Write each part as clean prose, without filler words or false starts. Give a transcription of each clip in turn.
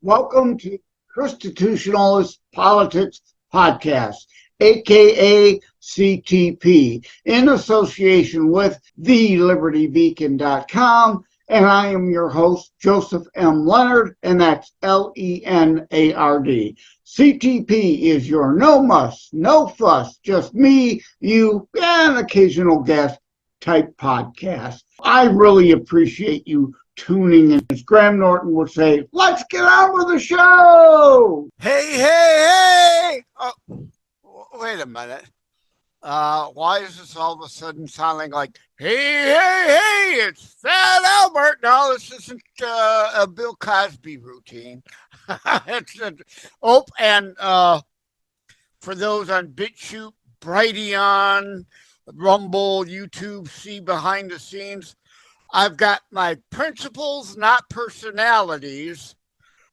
Welcome to ChristiTutionalist Politics podcast, aka CTP, in association with thelibertybeacon.com. And I am your host, Joseph M. Leonard, and that's Leonard. CTP is your no muss, no fuss, just me, you, and occasional guest type podcast. I really appreciate you tuning in. As Graham Norton would say, let's get on with the show. Hey! Oh, wait a minute. Why is this all of a sudden sounding like, hey, it's Fat Albert? No, this isn't a Bill Cosby routine. For those on BitChute, Brighteon, Rumble, YouTube, see behind the scenes, I've got my principles, not personalities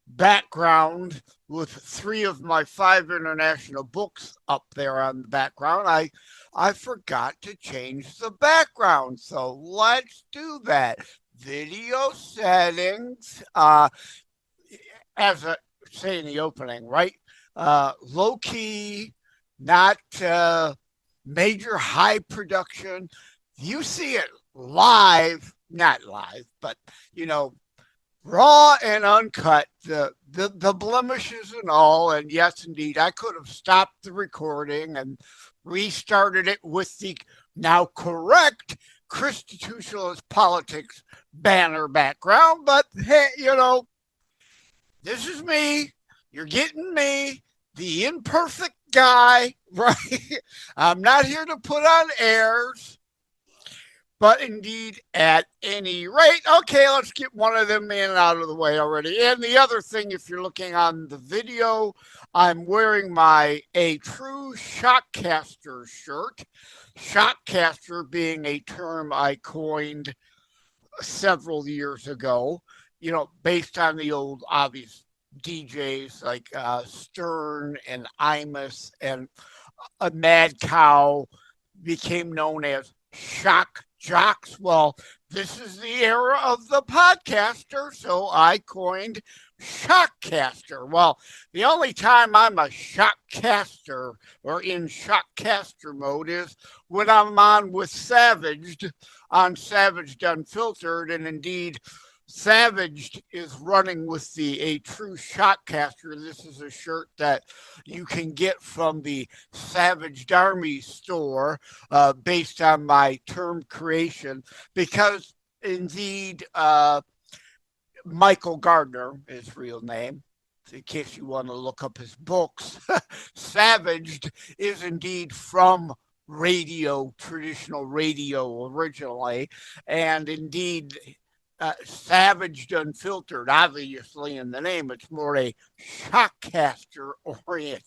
background with 3 of my 5 international books up there on the background. I forgot to change the background, so let's do that. Video settings, as I say in the opening, right? Low key, not major high production. You see it live, not live, but raw and uncut, the blemishes and all. And yes, indeed, I could have stopped the recording and restarted it with the now correct ChristiTutionalist Politics banner background. But hey, this is me. You're getting me, the imperfect guy, right? I'm not here to put on airs. But indeed, at any rate, okay, let's get one of them in and out of the way already. And the other thing, if you're looking on the video, I'm wearing my A True Shockcaster shirt. Shockcaster being a term I coined several years ago, based on the old obvious DJs like Stern and Imus, and a Mad Cow became known as Shock Jocks. Well, this is the era of the podcaster, so I coined Shockcaster. Well, the only time I'm a Shockcaster or in Shockcaster mode is when I'm on with Savaged on Savaged Unfiltered, and indeed, Savaged is running with the A True Shockcaster. This is a shirt that you can get from the Savaged Army store based on my term creation, because indeed Michael Gardner, his real name, in case you want to look up his books, Savaged is indeed from radio, traditional radio originally, and indeed Savaged Unfiltered, obviously in the name, it's more a shockcaster oriented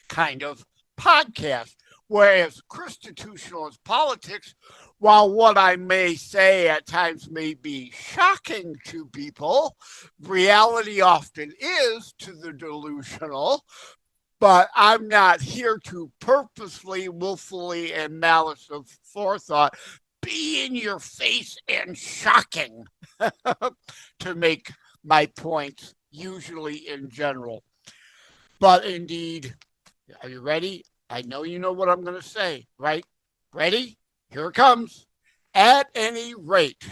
kind of podcast. Whereas ChristiTutionalist Politics, while what I may say at times may be shocking to people, reality often is to the delusional. But I'm not here to purposely, willfully, and malice of forethought be in your face and shocking to make my point, usually in general. But indeed, are you ready? I know you know what I'm going to say, right? Ready? Here it comes. At any rate.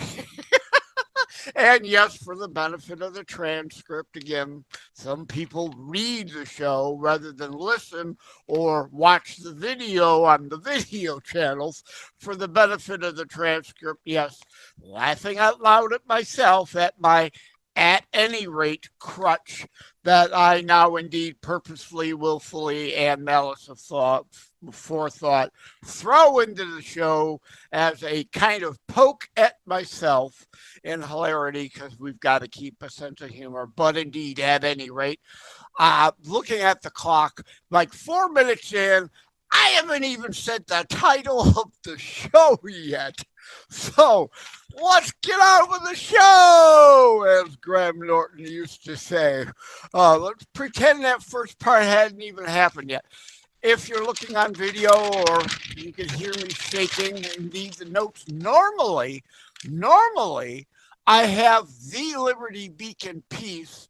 And yes, for the benefit of the transcript, again, some people read the show rather than listen or watch the video on the video channels. For the benefit of the transcript, yes, laughing out loud at myself at my at any rate crutch that I now indeed purposefully, willfully, and malice of forethought throw into the show as a kind of poke at myself in hilarity, because we've got to keep a sense of humor. But indeed, at any rate, looking at the clock, like 4 minutes in, I haven't even said the title of the show yet. So let's get on with the show, as Graham Norton used to say. Let's pretend that first part hadn't even happened yet. If you're looking on video, or you can hear me shaking, indeed the notes, normally, I have the Liberty Beacon piece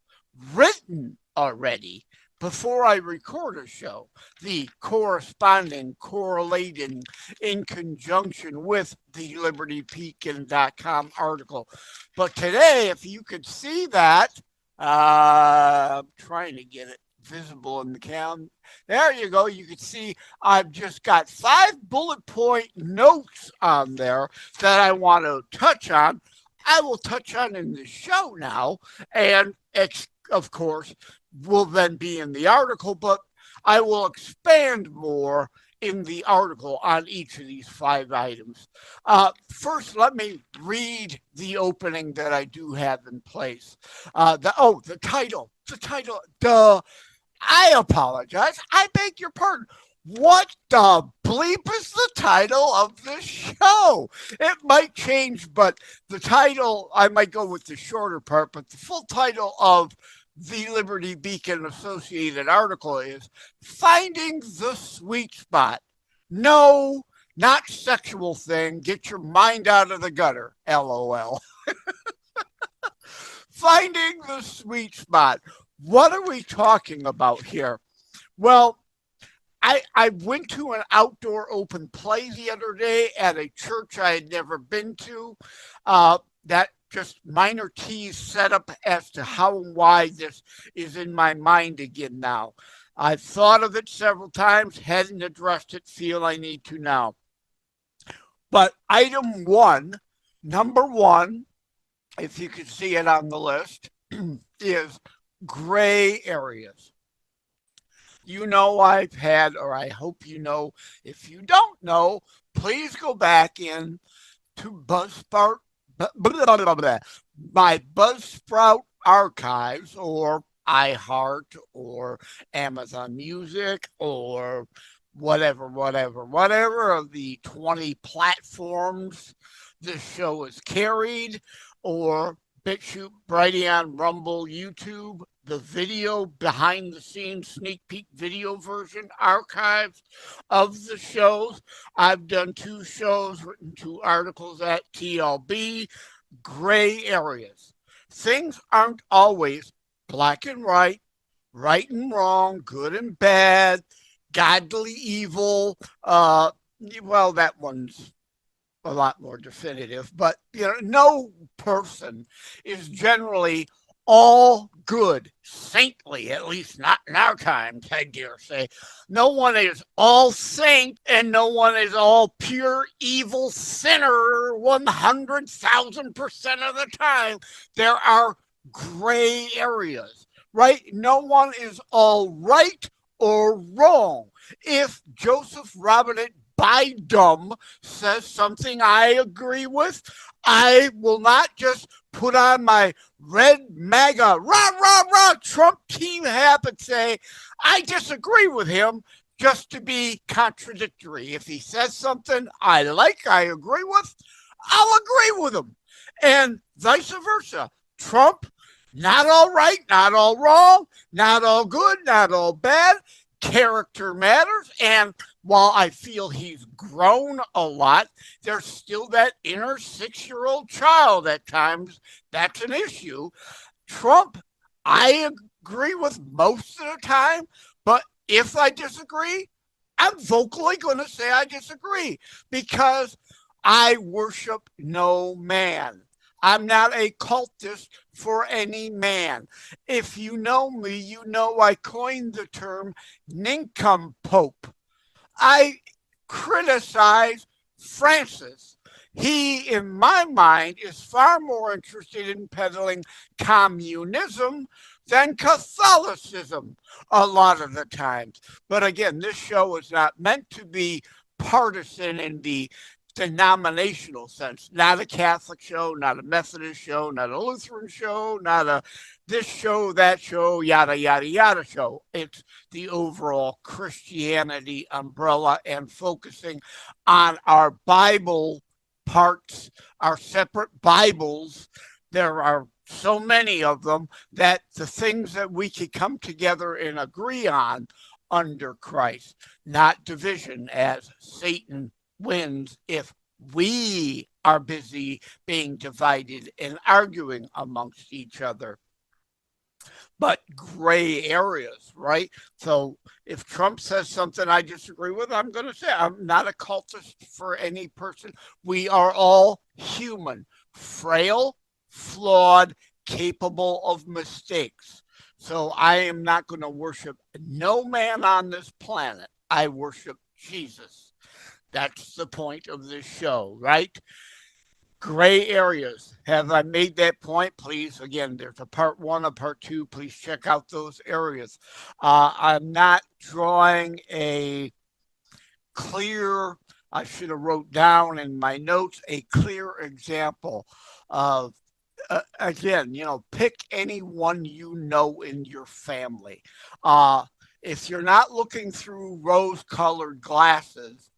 written already before I record a show, the corresponding, correlating in conjunction with the LibertyBeacon.com article. But today, if you could see that, I'm trying to get it visible in the cam. There you go. You can see I've just got 5 bullet point notes on there that I want to touch on. I will touch on in the show now, and of course, will then be in the article, but I will expand more in the article on each of these 5 items. First, let me read the opening that I do have in place. The title. Duh. I apologize. I beg your pardon. What the bleep is the title of the show? It might change, but the title, I might go with the shorter part, but the full title of the Liberty Beacon Associated article is Finding the Sweet Spot. No, not sexual thing. Get your mind out of the gutter. LOL. Finding the sweet spot. What are we talking about here? Well, I went to an outdoor open play the other day at a church I had never been to. That just minor T's set up as to how and why this is in my mind again now. I've thought of it several times, hadn't addressed it, feel I need to now. But item 1, number 1, if you can see it on the list, is gray areas. You know I've had, or I hope you know, if you don't know, please go back in to Buzzsprout, my Buzzsprout archives, or iHeart, or Amazon Music, or whatever of the 20 platforms this show is carried, or BitChute, Brighteon, Rumble, YouTube, the video behind the scenes sneak peek video version archives of the shows. I've done 2 shows, written 2 articles at TLB. Gray areas. Things aren't always black and white, right and wrong, good and bad, godly evil. Well, that one's a lot more definitive, but no person is generally all good, saintly, at least not in our times, I dare say. No one is all saint and no one is all pure evil sinner 100,000% of the time. There are gray areas, right? No one is all right or wrong. If Joseph Robinette Biden says something I agree with, I will not just put on my red MAGA, rah, Trump team hat and say, I disagree with him just to be contradictory. If he says something I agree with, I'll agree with him. And vice versa. Trump, not all right, not all wrong, not all good, not all bad. Character matters. And while I feel he's grown a lot, there's still that inner 6-year-old child at times. That's an issue. Trump, I agree with most of the time, but if I disagree, I'm vocally going to say I disagree because I worship no man. I'm not a cultist for any man. If you know me, you know I coined the term nincompoop. I criticize Francis. He, in my mind, is far more interested in peddling communism than Catholicism a lot of the times. But again, this show is not meant to be partisan in the denominational sense. Not a Catholic show, not a Methodist show, not a Lutheran show, not a this show, that show, yada, yada, yada show. It's the overall Christianity umbrella and focusing on our Bible parts, our separate Bibles. There are so many of them that the things that we can come together and agree on under Christ, not division as Satan wins if we are busy being divided and arguing amongst each other. but gray areas, right? So if Trump says something I disagree with, I'm going to say I'm not a cultist for any person. We are all human, frail, flawed, capable of mistakes. So I am not going to worship no man on this planet. I worship Jesus. That's the point of this show, right? Gray areas. Have I made that point? Please, again, there's a part one, a part two. Please check out those areas. I'm not drawing a clear, I should have wrote down in my notes, a clear example of, again, pick anyone you know in your family. Uh, if you're not looking through rose colored glasses,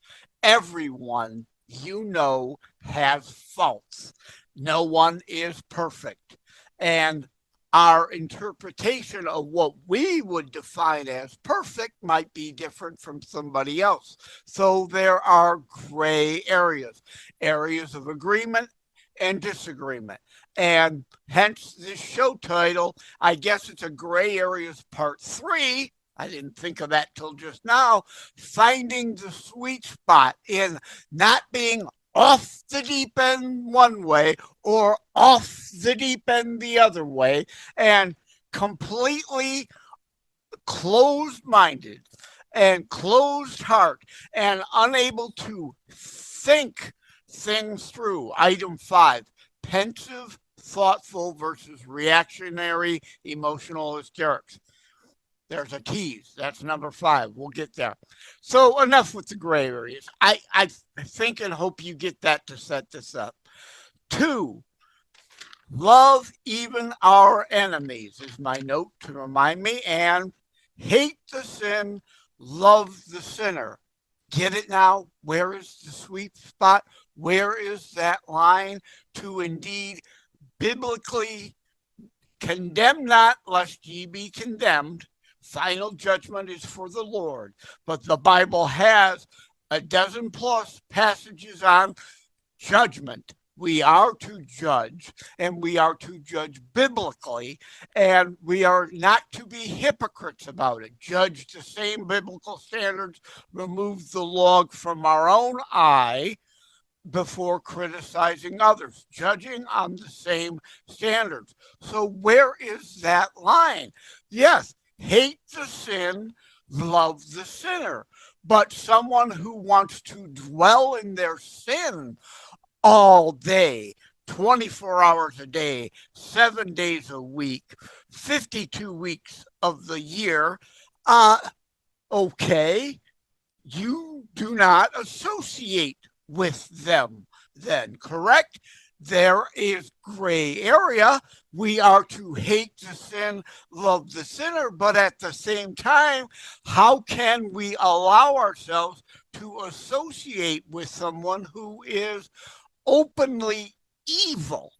everyone you know has faults. No one is perfect. And our interpretation of what we would define as perfect might be different from somebody else. So there are gray areas, areas of agreement and disagreement. And hence this show title, I guess it's a gray areas part 3. I didn't think of that till just now. Finding the sweet spot in not being off the deep end one way or off the deep end the other way, and completely closed minded and closed heart and unable to think things through. Item 5, pensive, thoughtful versus reactionary emotional hysterics. There's a tease. That's number 5. We'll get there. So enough with the gray areas. I think and hope you get that to set this up. 2, love even our enemies is my note to remind me. And hate the sin, love the sinner. Get it now? Where is the sweet spot? Where is that line to indeed biblically condemn not, lest ye be condemned? Final judgment is for the Lord. But the Bible has a dozen plus passages on judgment. We are to judge, and we are to judge biblically, and we are not to be hypocrites about it. Judge the same biblical standards, remove the log from our own eye before criticizing others, judging on the same standards. So, where is that line? Yes, hate the sin, love the sinner. But someone who wants to dwell in their sin all day, 24 hours a day, 7 days a week, 52 weeks of the year, okay, you do not associate with them then, correct? There is gray area. We are to hate the sin, love the sinner, but at the same time, how can we allow ourselves to associate with someone who is openly evil?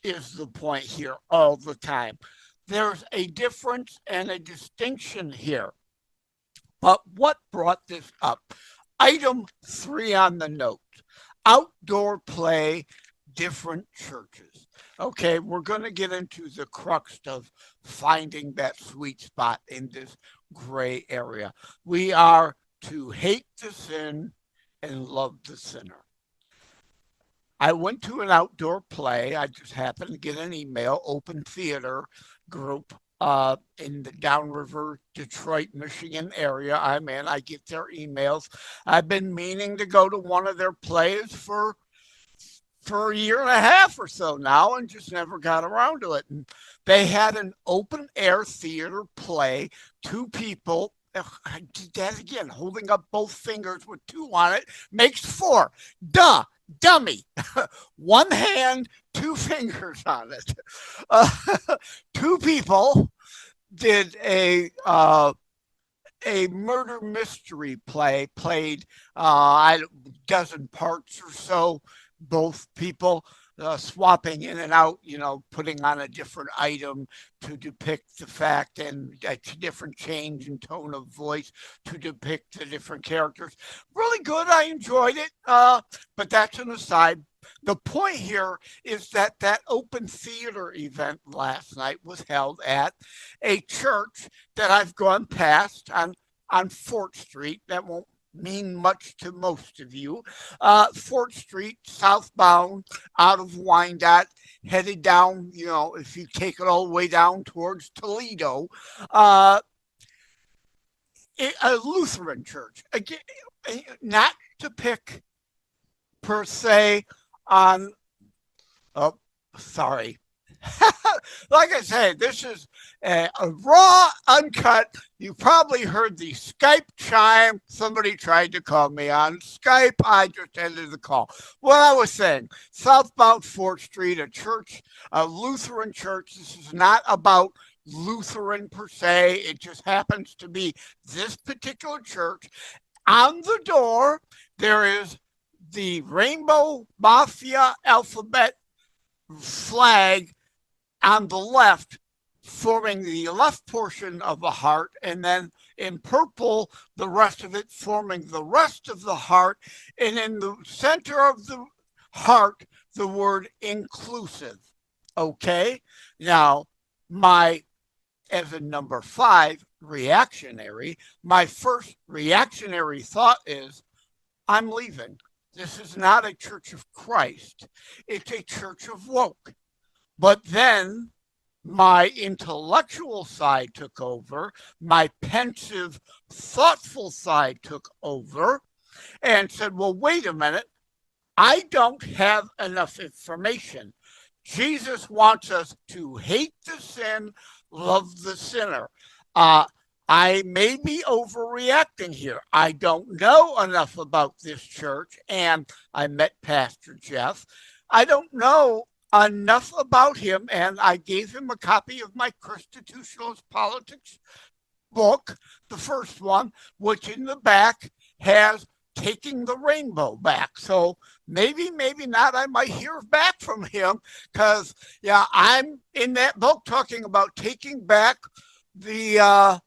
Is the point here all the time. There's a difference and a distinction here. But what brought this up? Item 3 on the note, outdoor play, different churches. Okay, we're going to get into the crux of finding that sweet spot in this gray area. We are to hate the sin and love the sinner. I went to an outdoor play. I just happened to get an email, open theater group in the Downriver, Detroit, Michigan area I'm in. I get their emails. I've been meaning to go to one of their plays for a year and a half or so now and just never got around to it. And they had an open air theater play, 2 people. I did that again, holding up both fingers with 2 on it makes 4. Duh. Dummy. 1 hand, 2 fingers on it. 2 people did a murder mystery play, played a dozen parts or so, both people swapping in and out, putting on a different item to depict the fact, and a different change in tone of voice to depict the different characters. Really good. I enjoyed it. But that's an aside. The point here is that that open theater event last night was held at a church that I've gone past on Fort Street. That won't mean much to most of you. Fort Street, southbound, out of Wyandotte, headed down, if you take it all the way down towards Toledo, a Lutheran church. Again, not to pick per se on, oh, sorry. Like I said, this is a raw, uncut. You probably heard the Skype chime. Somebody tried to call me on Skype. I just ended the call. What I was saying, southbound 4th Street, a church, a Lutheran church. This is not about Lutheran per se. It just happens to be this particular church. On the door, there is the Rainbow Mafia alphabet flag on the left, forming the left portion of the heart, and then in purple, the rest of it forming the rest of the heart, and in the center of the heart, the word inclusive. Okay? Now, as a number 5, reactionary, my first reactionary thought is, I'm leaving. This is not a Church of Christ. It's a church of woke. But then my intellectual side took over. My pensive, thoughtful side took over and said, well, wait a minute. I don't have enough information. Jesus wants us to hate the sin, love the sinner. I may be overreacting here. I don't know enough about this church, and I met Pastor Jeff. I don't know enough about him, and I gave him a copy of my ChristiTutionalist Politics book, the first one, which in the back has Taking the Rainbow Back. So maybe not, I might hear back from him, because, I'm in that book talking about taking back the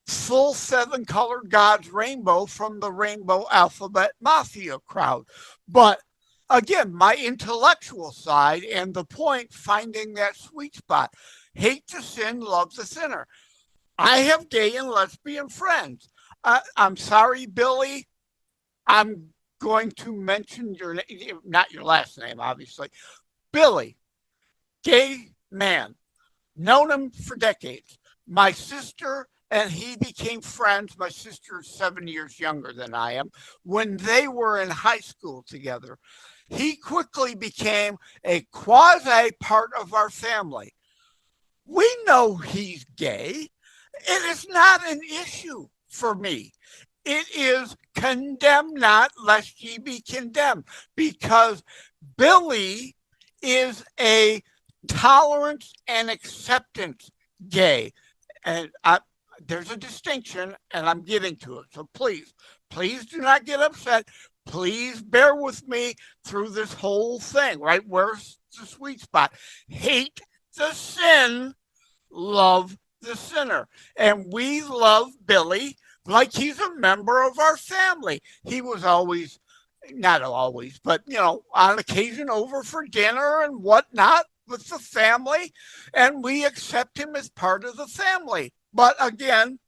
full 7-colored God's rainbow from the Rainbow Alphabet Mafia crowd. But again, my intellectual side and the point, finding that sweet spot. Hate the sin, love the sinner. I have gay and lesbian friends. I'm sorry, Billy. I'm going to mention your name, not your last name, obviously. Billy, gay man, known him for decades. My sister and he became friends. My sister is 7 years younger than I am. When they were in high school together, he quickly became a quasi part of our family. We know he's gay. It is not an issue for me. It is condemn not, lest ye be condemned, because Billy is a tolerance and acceptance gay. And there's a distinction, and I'm getting to it. So please do not get upset. Please bear with me through this whole thing, right? Where's the sweet spot? Hate the sin, love the sinner. And we love Billy like he's a member of our family. He was always, not always, but, on occasion over for dinner and whatnot with the family, and we accept him as part of the family. But again,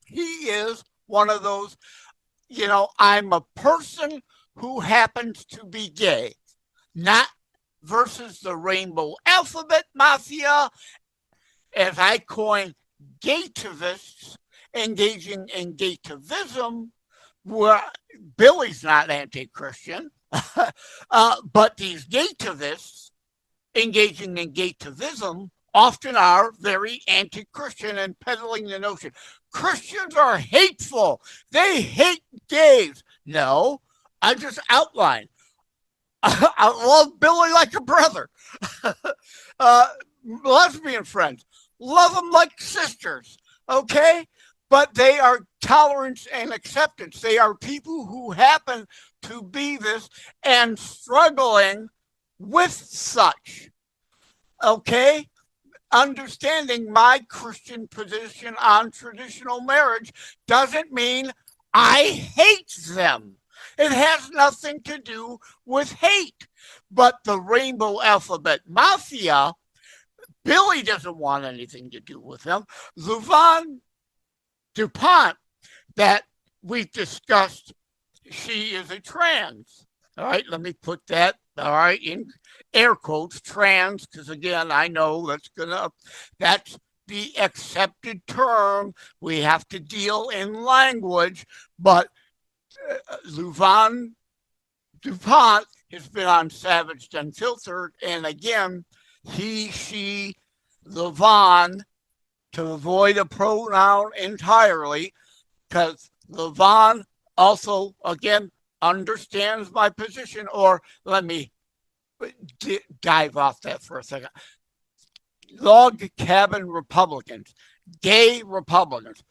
he is one of those, I'm a person who happens to be gay, not versus the Rainbow Alphabet Mafia, as I coin gaytivists engaging in gaytivism, where Billy's not anti-Christian, but these gaytivists engaging in gaytivism often are very anti-Christian and peddling the notion Christians are hateful. They hate gays. No, I just outlined. I love Billy like a brother. Lesbian friends, love them like sisters, okay? But they are tolerance and acceptance. They are people who happen to be this and struggling with such, okay? Understanding my Christian position on traditional marriage doesn't mean I hate them. It has nothing to do with hate. But the Rainbow Alphabet Mafia, Billy doesn't want anything to do with them. Louvain DuPont, that we've discussed, she is a trans. All right, let me put that, all right, in air quotes, trans, because again, I know that's the accepted term. We have to deal in language, but Louvain DuPont has been on Savaged Unfiltered, and again, he, she, Louvain, to avoid a pronoun entirely, because Louvain also, again, understands my position, or let me dive off that for a second. Log cabin Republicans, gay Republicans,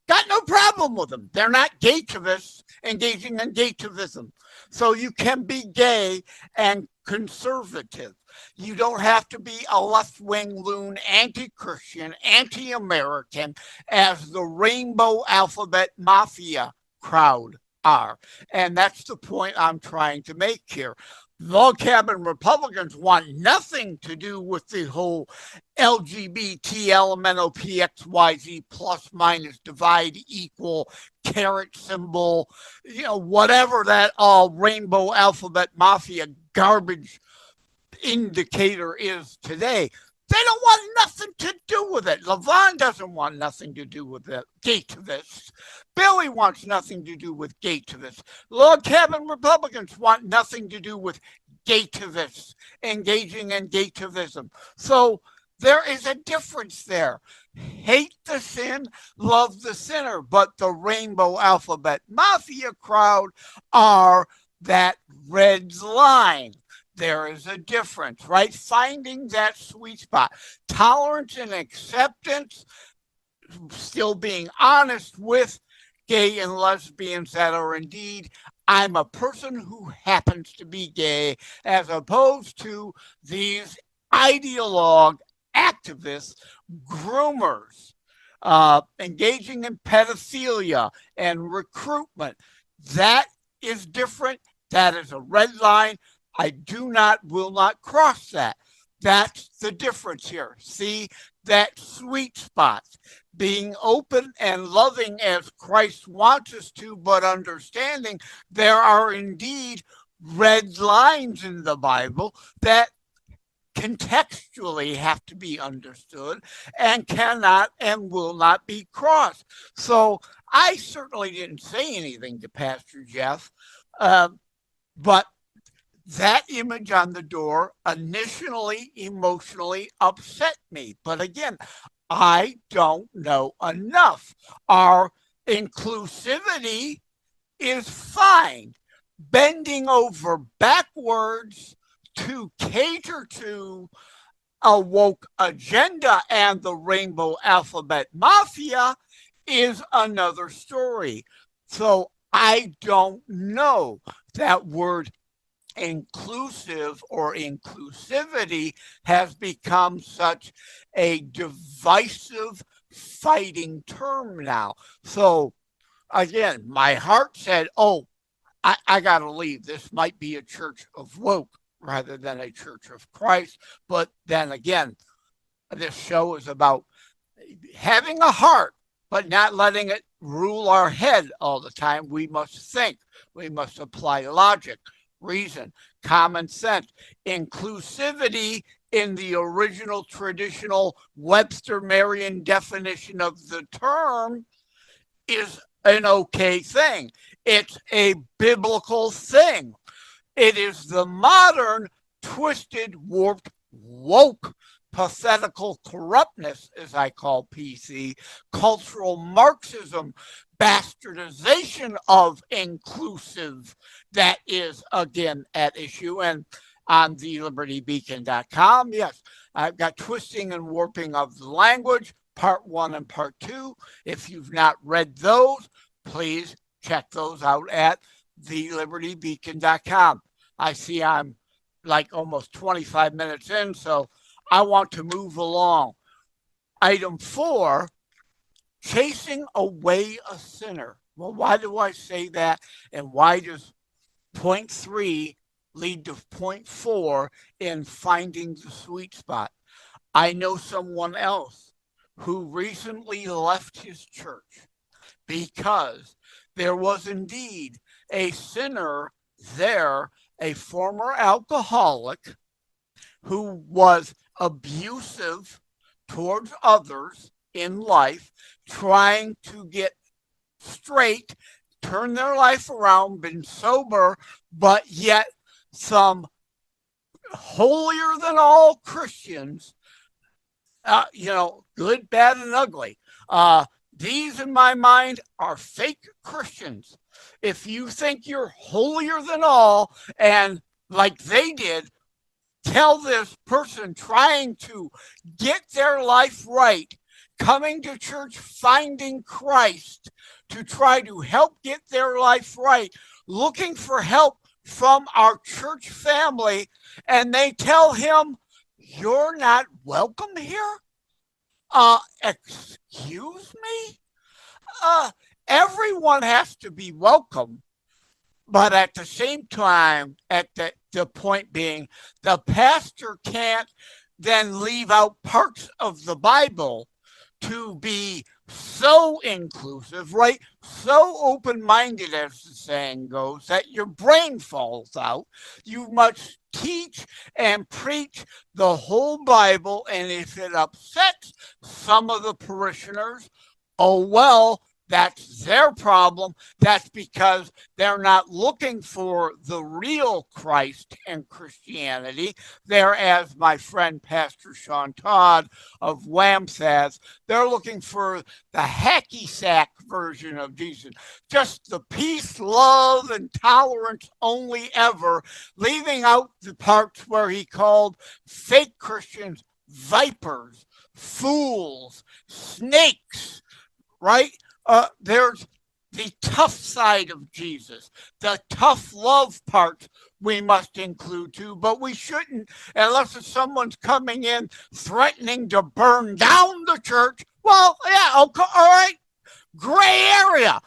got no problem with them. They're not gaytivists engaging in gaytivism. So you can be gay and conservative. You don't have to be a left-wing loon, anti-Christian, anti-American, as the Rainbow Alphabet Mafia crowd are. And that's the point I'm trying to make here. Log cabin Republicans want nothing to do with the whole LGBT, elemental, PXYZ, plus minus, divide, equal, caret symbol, whatever that Rainbow Alphabet Mafia garbage indicator is today. They don't want nothing to do with it. Louvain doesn't want nothing to do with it. Gaytivists. Billy wants nothing to do with gaytivists. Log cabin Republicans want nothing to do with gaytivists engaging in gaytivism. So there is a difference there. Hate the sin, love the sinner. But the Rainbow Alphabet Mafia crowd are that red line. There is a difference, right? Finding that sweet spot. Tolerance and acceptance, still being honest with gay and lesbians that are indeed, I'm a person who happens to be gay, as opposed to these ideologue activists, groomers, engaging in pedophilia and recruitment. That is different. That is a red line. I will not cross that. That's the difference here. See, that sweet spot, being open and loving as Christ wants us to, but understanding there are indeed red lines in the Bible that contextually have to be understood and cannot and will not be crossed. So I certainly didn't say anything to Pastor Jeff, but that image on the door initially emotionally upset me. But again, I don't know enough. Our inclusivity is fine. Bending over backwards to cater to a woke agenda and the Rainbow Alphabet Mafia is another story. So I don't know. That word inclusive or inclusivity has become such a divisive fighting term now. So again, my heart said, I got to leave. This might be a church of woke rather than a church of Christ. But then again, this show is about having a heart, but not letting it rule our head all the time. We must think. We must apply logic, reason, common sense. Inclusivity in the original traditional Webster-Merriam definition of the term is an okay thing. It's a biblical thing. It is the modern, twisted, warped, woke, pathetical corruptness, as I call PC, cultural Marxism, bastardization of inclusive that is again at issue. And on thelibertybeacon.com, yes, I've got twisting and warping of the language, part 1 and part 2. If you've not read those, please check those out at thelibertybeacon.com. I see I'm like almost 25 minutes in, so I want to move along. Item 4, chasing away a sinner. Well, why do I say that? And why does point 3 lead to point 4 in finding the sweet spot. I know someone else who recently left his church because there was indeed a sinner there, a former alcoholic who was abusive towards others in life, trying to get straight, turn their life around, been sober, but yet some holier than all Christians, good, bad, and ugly. These, in my mind, are fake Christians. If you think you're holier than all, and like they did, tell this person trying to get their life right, coming to church, finding Christ to try to help get their life right, looking for help from our church family, and they tell him, "You're not welcome here?" Excuse me? Everyone has to be welcome. But at the same time, at the point being, the pastor can't then leave out parts of the Bible to be so inclusive, right? So open-minded, as the saying goes, that your brain falls out. You must teach and preach the whole Bible, and if it upsets some of the parishioners, oh well, that's their problem. That's because they're not looking for the real Christ and Christianity. They're, as my friend Pastor Sean Todd of Wham says, they're looking for the hacky sack version of Jesus. Just the peace, love, and tolerance only ever, leaving out the parts where he called fake Christians vipers, fools, snakes, right? There's the tough side of Jesus, the tough love part we must include too, but we shouldn't, unless if someone's coming in threatening to burn down the church. Well, yeah, okay, all right, gray area,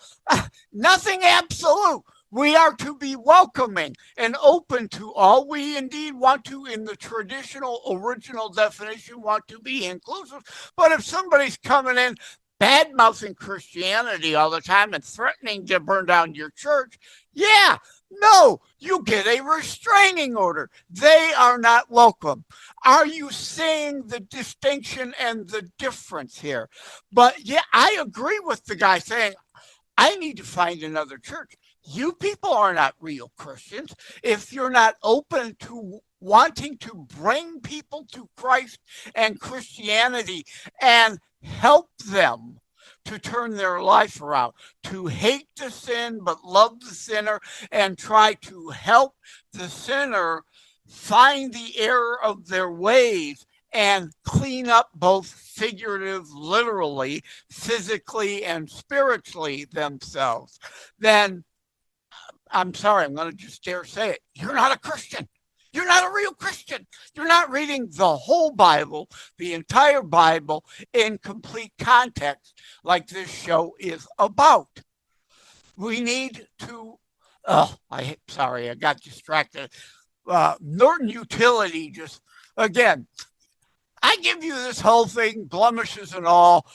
nothing absolute. We are to be welcoming and open to all. We indeed want to, in the traditional original definition, want to be inclusive. But if somebody's coming in bad-mouthing Christianity all the time and threatening to burn down your church, yeah, no, you get a restraining order. They are not welcome. Are you seeing the distinction and the difference here? But yeah, I agree with the guy saying, I need to find another church. You people are not real Christians if you're not open to wanting to bring people to Christ and Christianity and help them to turn their life around, to hate the sin but love the sinner, and try to help the sinner find the error of their ways and clean up both figurative, literally, physically, and spiritually themselves. Then, I'm sorry, I'm going to just dare say it, you're not a Christian. You're not a real Christian. You're not reading the whole Bible, the entire Bible, in complete context, like this show is about. We need to, sorry, I got distracted. Norton Utility just, again, I give you this whole thing, blemishes and all.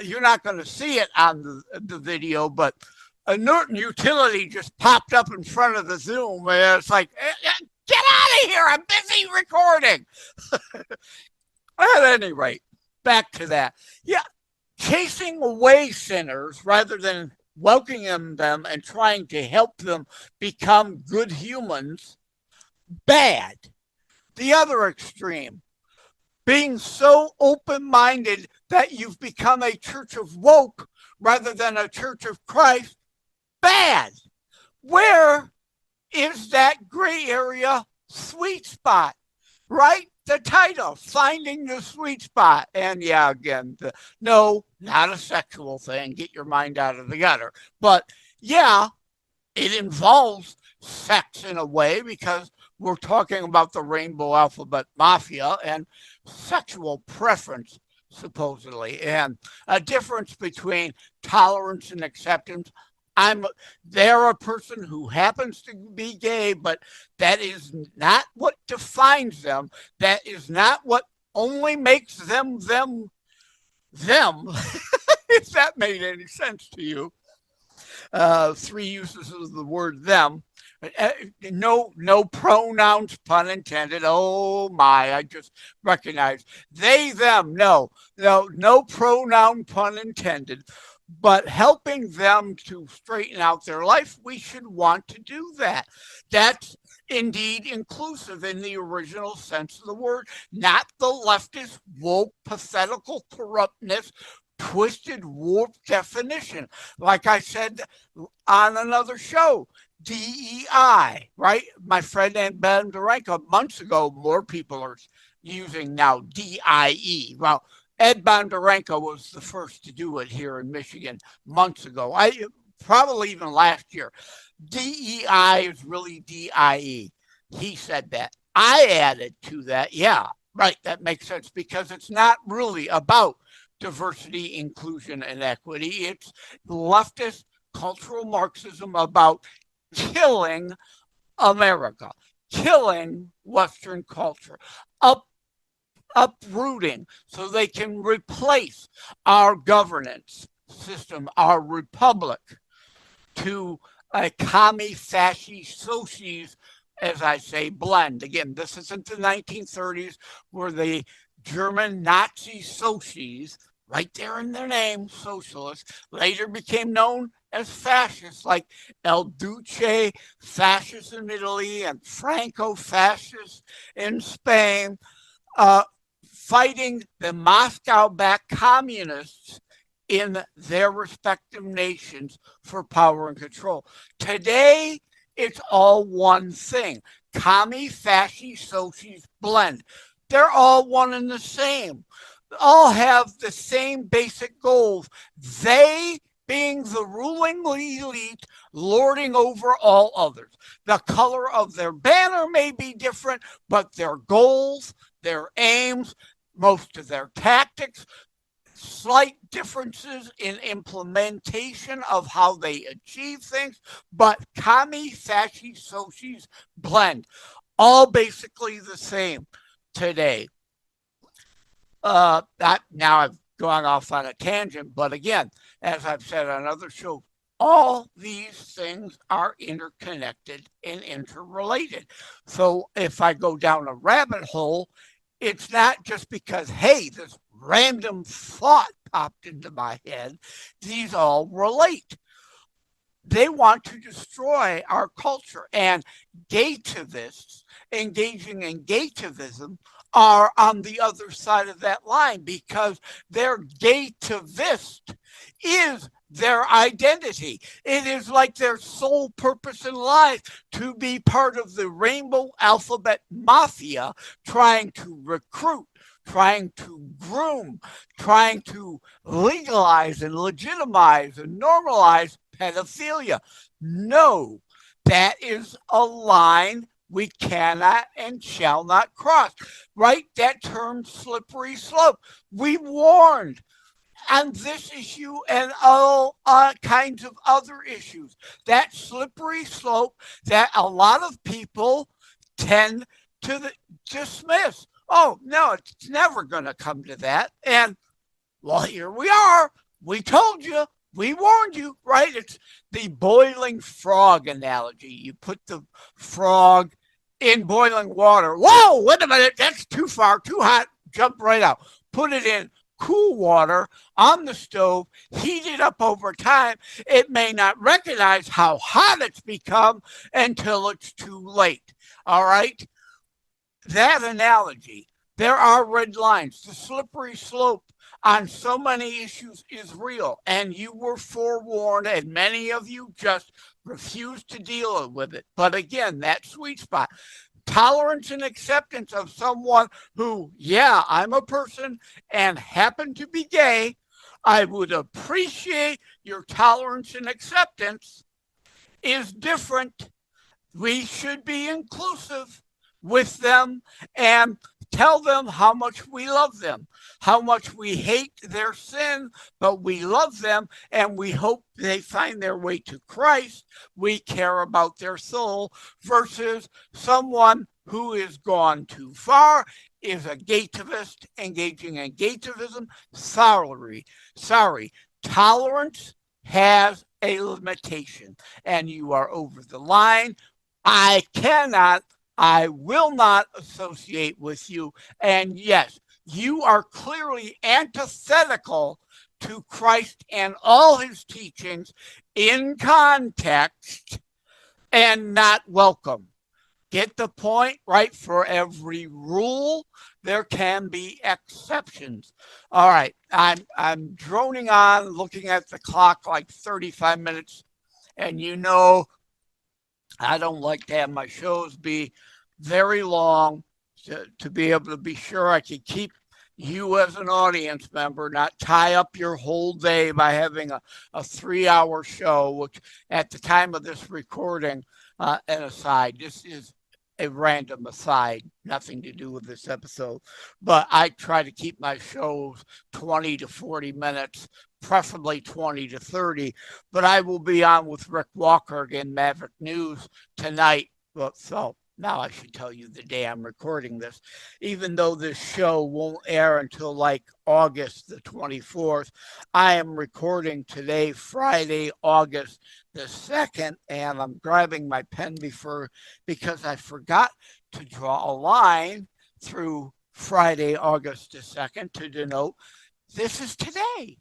You're not going to see it on the video, but a Norton Utility just popped up in front of the Zoom, and it's like, get out of here, I'm busy recording. At any rate, back to that. Yeah, chasing away sinners rather than welcoming them and trying to help them become good humans, bad. The other extreme, being so open-minded that you've become a church of woke rather than a church of Christ, bad. Where is that gray area sweet spot, right? The title, Finding the Sweet Spot. And yeah, again, no, not a sexual thing. Get your mind out of the gutter. But yeah, it involves sex in a way because we're talking about the Rainbow Alphabet Mafia and sexual preference, supposedly, and a difference between tolerance and acceptance. They're a person who happens to be gay, but that is not what defines them. That is not what only makes them, if that made any sense to you. Three uses of the word them. No pronouns, pun intended. Oh my, I just recognized. They, them, no pronoun, pun intended. But helping them to straighten out their life, we should want to do that. That's indeed inclusive in the original sense of the word, not the leftist, woke, pathetical corruptness, twisted, warped definition. Like I said on another show, DEI, right? My friend Ed Bondarenko, months ago, more people are using now DIE. Well, Ed Bondarenko was the first to do it here in Michigan months ago. Probably even last year. DEI is really DIE. He said that. I added to that, yeah, right, that makes sense, because it's not really about diversity, inclusion, and equity. It's leftist cultural Marxism about killing America, killing Western culture, uprooting so they can replace our governance system, our republic, to a commie, fasci, socialist, as I say, blend. Again, this isn't the 1930s where the German Nazi socialists, right there in their name, socialists, later became known as fascists, like El Duce, fascists in Italy, and Franco, fascists in Spain, fighting the Moscow-backed communists in their respective nations for power and control. Today, it's all one thing. Commie, fasci, socialist blend. They're all one and the same. All have the same basic goals. They being the ruling elite, lording over all others. The color of their banner may be different, but their goals, their aims, most of their tactics, slight differences in implementation of how they achieve things, but commie, fasci, socialist blend. All basically the same today. Now I've gone off on a tangent, but again, as I've said on other shows, all these things are interconnected and interrelated. So if I go down a rabbit hole, it's not just because, hey, this random thought popped into my head. These all relate. They want to destroy our culture, and gaytivists engaging in gaytivism are on the other side of that line, because their gaytivist is their identity. It is like their sole purpose in life to be part of the rainbow alphabet mafia, trying to recruit, trying to groom, trying to legalize and legitimize and normalize pedophilia. No, that is a line we cannot and shall not cross. Right? That term, slippery slope. We warned on this issue and all kinds of other issues. That slippery slope that a lot of people tend to dismiss. Oh, no, it's never going to come to that. And, well, here we are. We told you. We warned you, right? It's the boiling frog analogy. You put the frog in boiling water. Whoa, wait a minute. That's too far, too hot. Jump right out. Put it in cool water on the stove, heat it up over time. It may not recognize how hot it's become until it's too late. All right? That analogy, there are red lines. The slippery slope on so many issues is real, and you were forewarned, and many of you just refused to deal with it. But again, that sweet spot, tolerance and acceptance of someone who, yeah, I'm a person and happen to be gay. I would appreciate your tolerance and acceptance is different. We should be inclusive with them and tell them how much we love them, how much we hate their sin, but we love them and we hope they find their way to Christ. We care about their soul versus someone who is gone too far, is a gatetivist, engaging in gativism. Sorry. Tolerance has a limitation, and you are over the line. I will not associate with you. And yes, you are clearly antithetical to Christ and all his teachings in context and not welcome. Get the point, right? For every rule, there can be exceptions. All right, I'm droning on, looking at the clock like 35 minutes, and you know I don't like to have my shows be very long to be able to be sure I can keep you as an audience member, not tie up your whole day by having a 3-hour show, which at the time of this recording, an aside, this is a random aside, nothing to do with this episode, but I try to keep my shows 20 to 40 minutes, preferably 20 to 30, but I will be on with Rick Walker again, Maverick News tonight. So now I should tell you the day I'm recording this, even though this show won't air until like August the 24th. I am recording today, Friday, August the 2nd, and I'm grabbing my pen because I forgot to draw a line through Friday, August the 2nd to denote this is today.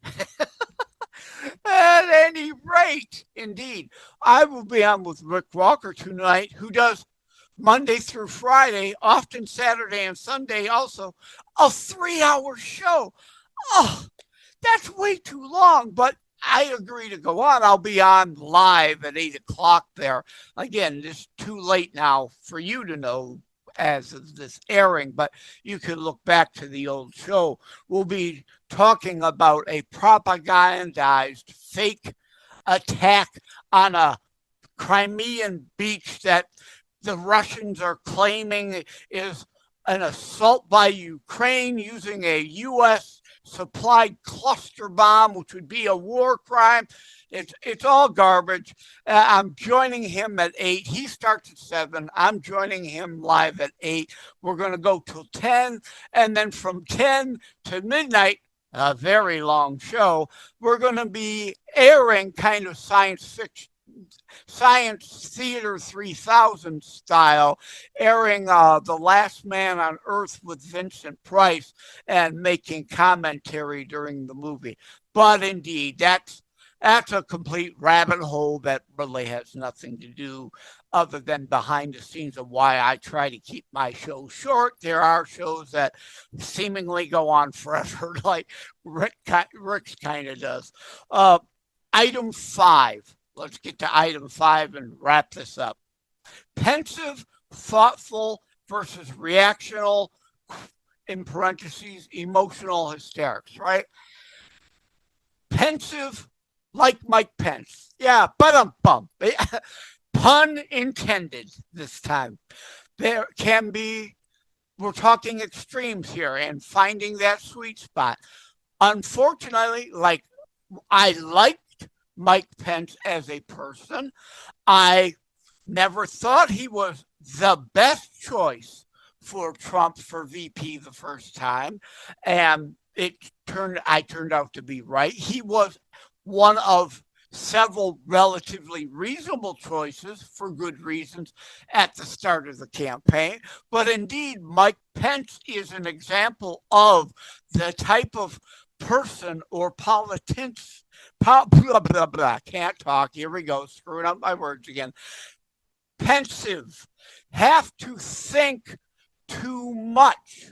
At any rate, indeed, I will be on with Rick Walker tonight, who does Monday through Friday, often Saturday and Sunday also, a 3-hour show. Oh, that's way too long, but I agree to go on. I'll be on live at 8 o'clock there. Again, it's too late now for you to know as of this airing, but you can look back to the old show. We'll be talking about a propagandized fake attack on a Crimean beach that the Russians are claiming is an assault by Ukraine using a U.S. supplied cluster bomb, which would be a war crime. It's all garbage. I'm joining him at 8. He starts at 7. I'm joining him live at 8. We're going to go till 10. And then from 10 to midnight, a very long show, we're going to be airing kind of science theater 3000 style, airing The Last Man on Earth with Vincent Price and making commentary during the movie. But indeed, that's a complete rabbit hole that really has nothing to do other than behind the scenes of why I try to keep my show short. There are shows that seemingly go on forever, like Rick's kind of does. Item 5. Let's get to item 5 and wrap this up. Pensive, thoughtful versus reactional, in parentheses, emotional hysterics, right? Pensive, like Mike Pence. Yeah, but pun intended this time. There can be, we're talking extremes here and finding that sweet spot. Unfortunately, like I liked Mike Pence as a person, I never thought he was the best choice for Trump for VP the first time, and I turned out to be right. He was one of several relatively reasonable choices for good reasons at the start of the campaign. But indeed, Mike Pence is an example of the type of person or politician, blah, blah, blah, can't talk, here we go, screwing up my words again. Pensive, have to think too much,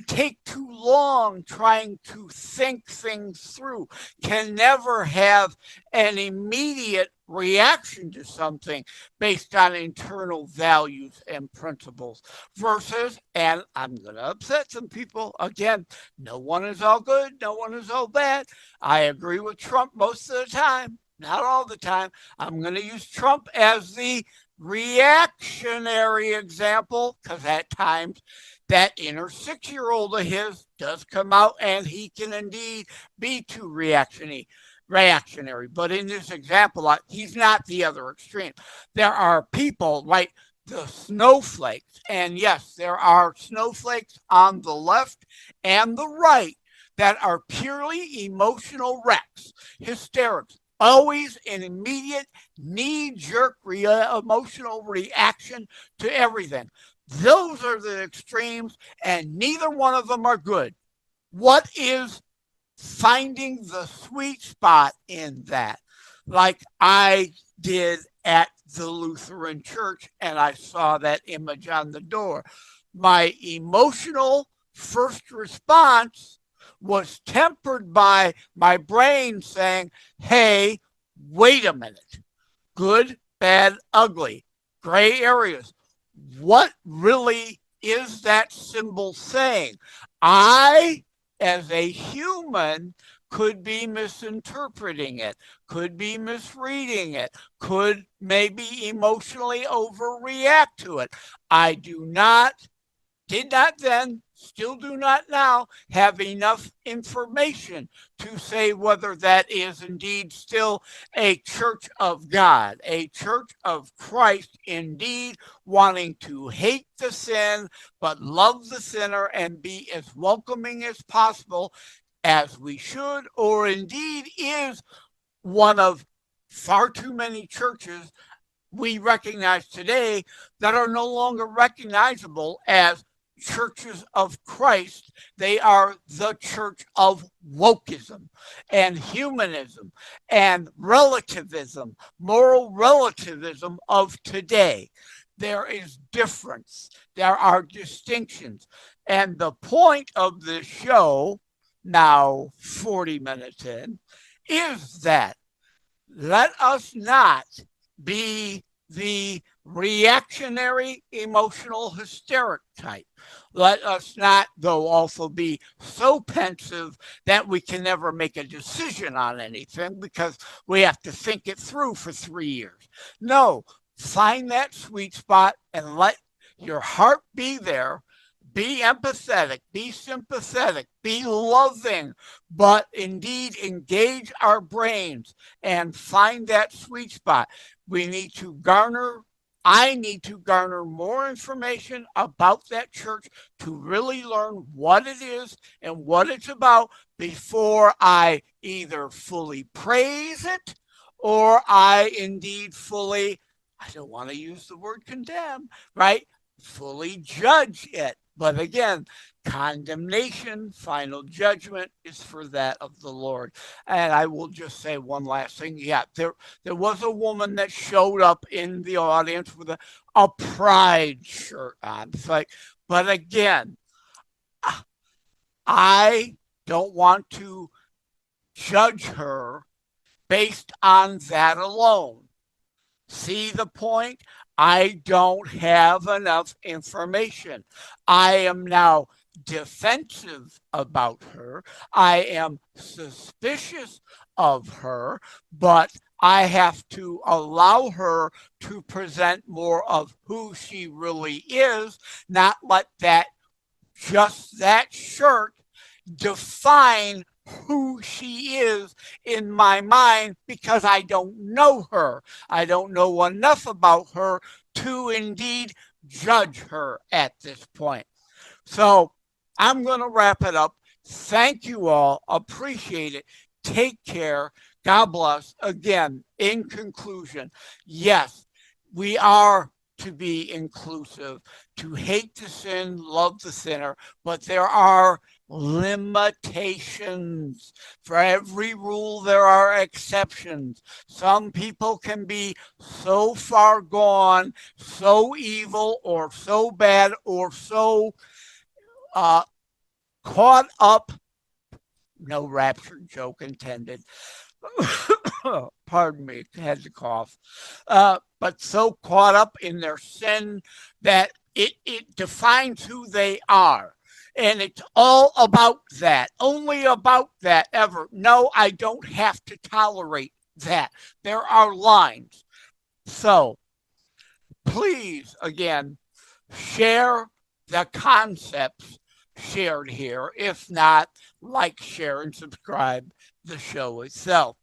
take too long trying to think things through, can never have an immediate reaction to something based on internal values and principles versus, and I'm going to upset some people, again, no one is all good, no one is all bad. I agree with Trump most of the time, not all the time. I'm going to use Trump as the reactionary example, because at times that inner 6-year-old of his does come out and he can indeed be too reactionary. But in this example, he's not the other extreme. There are people like the snowflakes, and yes, there are snowflakes on the left and the right that are purely emotional wrecks, hysterics, always an immediate knee-jerk emotional reaction to everything. Those are the extremes, and neither one of them are good. What is finding the sweet spot in that? Like I did at the Lutheran Church, and I saw that image on the door. My emotional first response was tempered by my brain saying, hey, wait a minute. Good, bad, ugly, gray areas. What really is that symbol saying? I, as a human, could be misinterpreting it, could be misreading it, could maybe emotionally overreact to it. I did not then, still do not now, have enough information to say whether that is indeed still a church of God, a church of Christ, indeed wanting to hate the sin, but love the sinner and be as welcoming as possible, as we should, or indeed is one of far too many churches we recognize today that are no longer recognizable as churches of Christ. They are the church of wokeism and humanism and relativism, moral relativism of today. There is difference. There are distinctions. And the point of this show, now 40 minutes in, is that let us not be the reactionary, emotional, hysteric type. Let us not, though, also be so pensive that we can never make a decision on anything because we have to think it through for 3 years. No, find that sweet spot and let your heart be there. Be empathetic, be sympathetic, be loving, but indeed engage our brains and find that sweet spot. I need to garner more information about that church to really learn what it is and what it's about before I either fully praise it or I indeed fully, I don't want to use the word condemn, right? Fully judge it. But again, condemnation, final judgment is for that of the Lord. And I will just say one last thing. Yeah, there was a woman that showed up in the audience with a pride shirt on. It's like, but again, I don't want to judge her based on that alone. See the point? I don't have enough information. I am now defensive about her. I am suspicious of her, but I have to allow her to present more of who she really is, not let just that shirt define who she is in my mind because I don't know her. I don't know enough about her to indeed judge her at this point. So I'm going to wrap it up. Thank you all. Appreciate it. Take care. God bless. Again, in conclusion, yes, we are to be inclusive, to hate the sin, love the sinner, but there are limitations. For every rule, there are exceptions. Some people can be so far gone, so evil, or so bad, or so caught up, no rapture joke intended. Pardon me, had to cough. But so caught up in their sin that it defines who they are. And it's all about that, only about that ever. No, I don't have to tolerate that. There are lines. So please, again, share the concepts shared here. If not, like, share, and subscribe the show itself.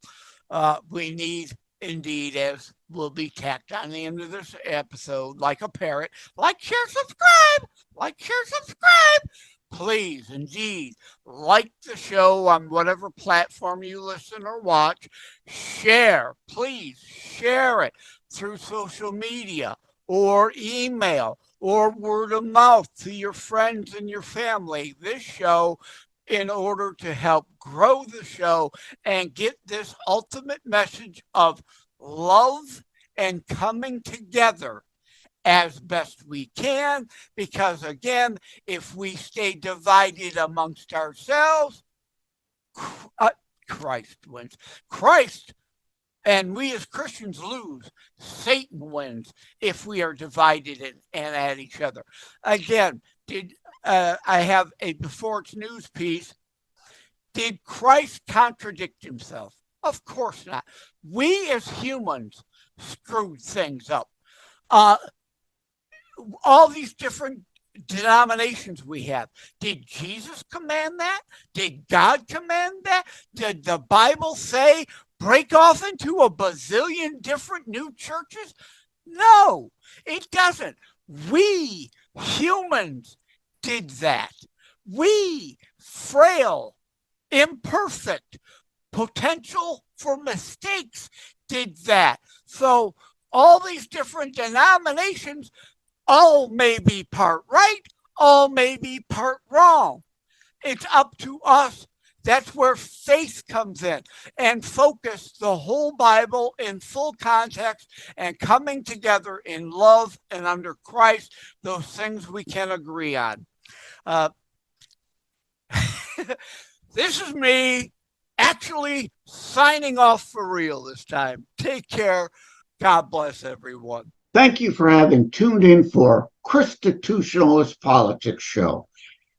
We need, indeed, as will be tacked on the end of this episode, like a parrot, like, share, subscribe, like, share, subscribe. Please, indeed, like the show on whatever platform you listen or watch. Share, please share it through social media or email or word of mouth to your friends and your family. This show, in order to help grow the show and get this ultimate message of love and coming together as best we can, because again, if we stay divided amongst ourselves, Christ wins. Christ and we as Christians lose. Satan wins if we are divided and at each other. Again, I have a before it's news piece. Did Christ contradict himself? Of course not. We as humans screwed things up. All these different denominations we have. Did Jesus command that? Did God command that? Did the Bible say break off into a bazillion different new churches? No, it doesn't. We humans did that. We, frail, imperfect, potential for mistakes, did that. So all these different denominations, all may be part right, all may be part wrong. It's up to us. That's where faith comes in, and focus the whole Bible in full context and coming together in love and under Christ, those things we can agree on. This is me actually signing off for real this time. Take care. God bless everyone. Thank you for having tuned in for ChristiTutionalist Politics show.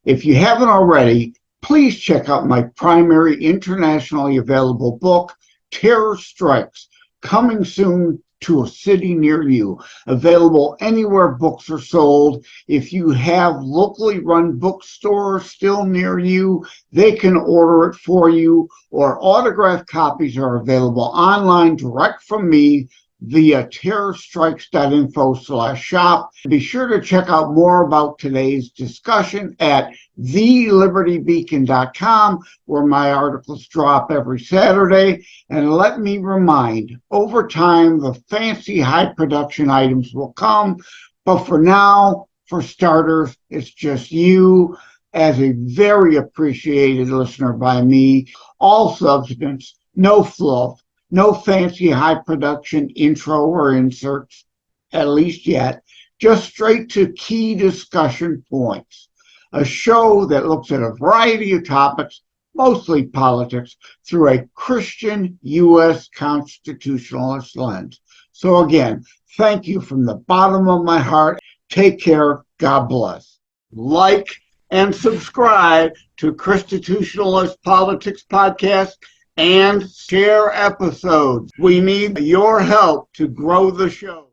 If you haven't already, please check out my primary internationally available book, Terror Strikes, coming soon to a city near you. Available anywhere books are sold. If you have locally run bookstores still near you, they can order it for you, or autographed copies are available online direct from me via terrorstrikes.info/shop. Be sure to check out more about today's discussion at thelibertybeacon.com, where my articles drop every Saturday. And let me remind, over time, the fancy high production items will come. But for now, for starters, it's just you as a very appreciated listener by me. All substance, no fluff, no fancy high production intro or inserts, at least yet, just straight to key discussion points. A show that looks at a variety of topics, mostly politics, through a Christian U.S. constitutionalist lens. So again, thank you from the bottom of my heart. Take care. God bless. Like and subscribe to ChristiTutionalist Politics podcast and share episodes. We need your help to grow the show.